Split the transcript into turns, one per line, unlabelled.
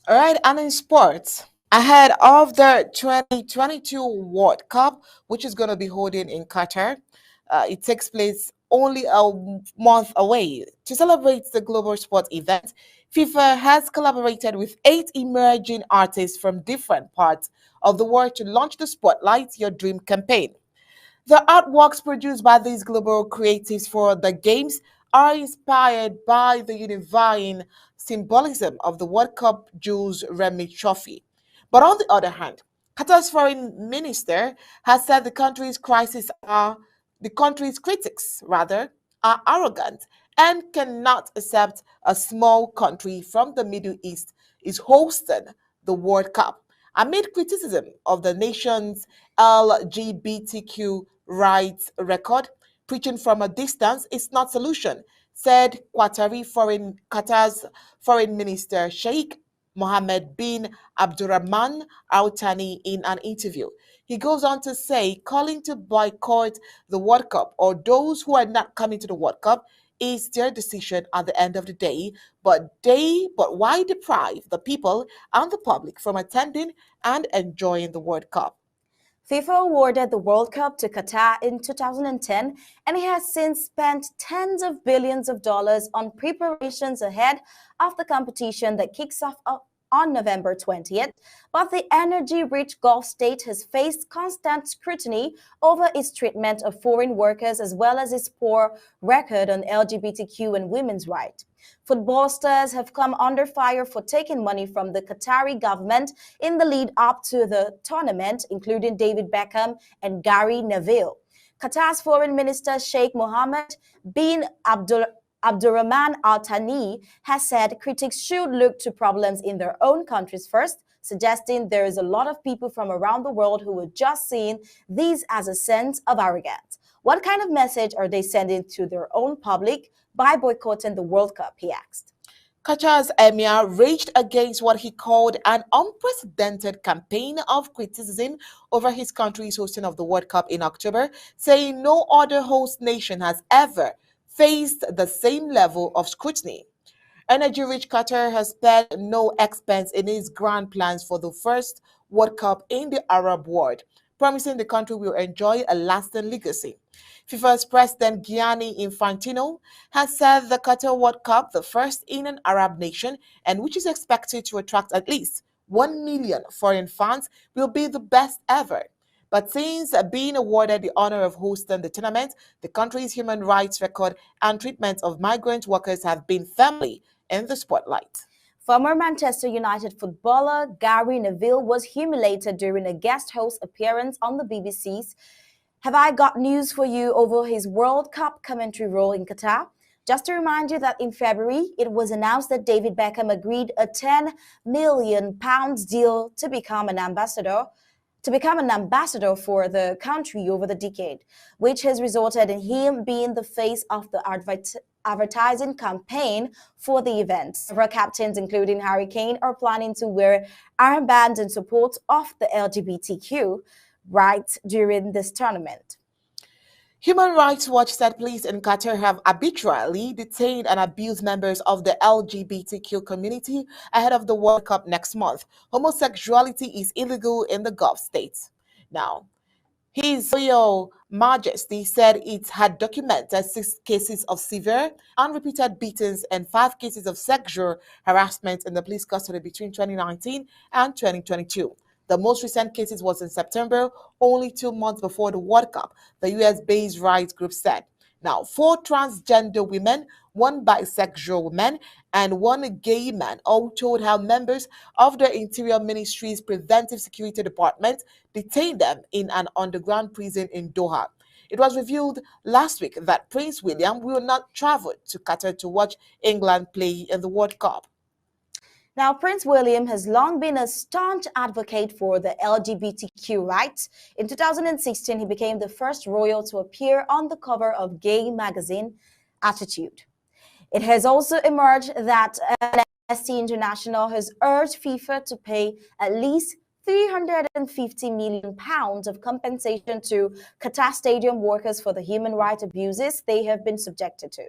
All right, and in sports, ahead of the 2022 World Cup, which is going to be holding in Qatar, it takes place only a month away. To celebrate the global sport event, FIFA has collaborated with 8 emerging artists from different parts of the world to launch the Spotlight Your Dream campaign. The artworks produced by these global creatives for the Games are inspired by the unifying symbolism of the World Cup Jules Remy Trophy. But on the other hand, Qatar's foreign minister has said the country's critics are arrogant and cannot accept a small country from the Middle East is hosting the World Cup amid criticism of the nation's LGBTQ rights record. Preaching from a distance is not solution, said Qatar's foreign minister Sheikh Mohammed bin Abdurrahman Al Thani in an interview. He goes on to say, calling to boycott the World Cup or those who are not coming to the World Cup is their decision at the end of the day, but why deprive the people and the public from attending and enjoying the World Cup?
FIFA awarded the World Cup to Qatar in 2010, and it has since spent tens of billions of dollars on preparations ahead of the competition that kicks off on November 20th. But the energy-rich Gulf state has faced constant scrutiny over its treatment of foreign workers as well as its poor record on LGBTQ and women's rights. Football stars have come under fire for taking money from the Qatari government in the lead up to the tournament, including David Beckham and Gary Neville. Qatar's foreign minister Sheikh Mohammed bin Abdurrahman Al Thani has said critics should look to problems in their own countries first, suggesting there is a lot of people from around the world who are just seeing these as a sense of arrogance. What kind of message are they sending to their own public by boycotting the World Cup, he asked.
Qatar's emir raged against what he called an unprecedented campaign of criticism over his country's hosting of the World Cup in October, saying no other host nation has ever faced the same level of scrutiny. Energy-rich Qatar has spared no expense in its grand plans for the first World Cup in the Arab world, promising the country will enjoy a lasting legacy. FIFA's President Gianni Infantino has said the Qatar World Cup, the first in an Arab nation and which is expected to attract at least 1 million foreign fans, will be the best ever. But since being awarded the honor of hosting the tournament, the country's human rights record and treatment of migrant workers have been firmly in the spotlight.
Former Manchester United footballer Gary Neville was humiliated during a guest host appearance on the BBC's Have I Got News for You over his World Cup commentary role in Qatar. Just to remind you that in February, it was announced that David Beckham agreed a £10 million deal to become an ambassador for the country over the decade, which has resulted in him being the face of the advertising campaign for the event. Several captains, including Harry Kane, are planning to wear armbands in support of the LGBTQ rights during this tournament.
Human Rights Watch said police in Qatar have arbitrarily detained and abused members of the LGBTQ community ahead of the World Cup next month. Homosexuality is illegal in the Gulf states. Now, His Royal Majesty said it had documented 6 cases of severe and repeated beatings and 5 cases of sexual harassment in the police custody between 2019 and 2022. The most recent cases was in September, only 2 months before the World Cup, the US-based rights group said. Now, 4 transgender women, 1 bisexual woman, and 1 gay man all told how members of the Interior Ministry's Preventive Security Department detained them in an underground prison in Doha. It was revealed last week that Prince William will not travel to Qatar to watch England play in the World Cup.
Now, Prince William has long been a staunch advocate for the LGBTQ rights. In 2016, he became the first royal to appear on the cover of gay magazine Attitude. It has also emerged that Amnesty International has urged FIFA to pay at least £350 million of compensation to Qatar stadium workers for the human rights abuses they have been subjected to.